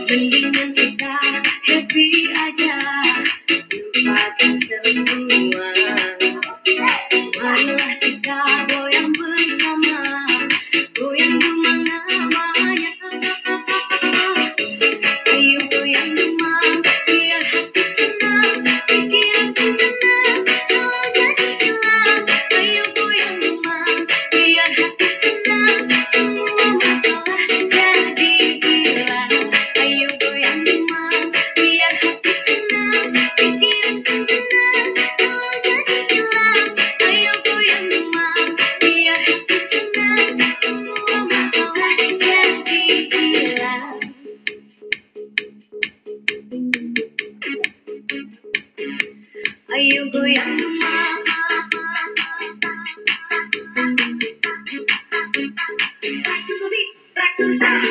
Mendingan kita happy aja, lupakan semua. Marilah kita goyang bersama, goyang kemana-mana. Ayo goyang demam, biar hati tenang, pikiran tenang, kalau jadi hilang. Ayo goyang demam, biar hati tenang, semua masalah jadi hilang. Ayo goyang demam, biar hati tenang, pikiran tenang, kalau jadi hilang. Ayo goyang demam, biar hati tenang, semua masalah jadi hilang. Ayo goyang demam, back to the beat, back to the sound.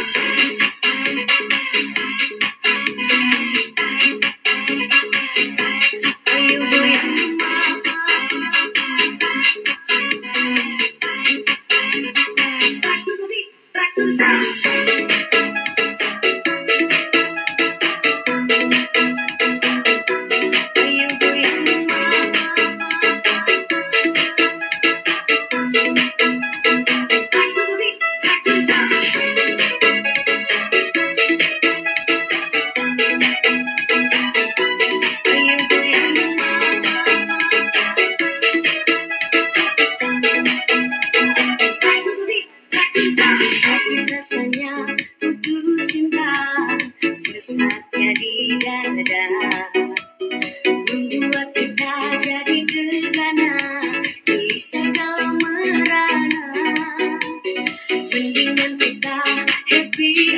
Ayo goyang demam, back to the beat, back to the sound. Ayo goyang demam, back to the beat, back to the sound. Ayo goyang demam, back to the beat, back to the sound. Sakit rasanya putus cinta, resatnya di dada, membuat kita jadi gegana, bisa kalau merana. Mendingan kita happy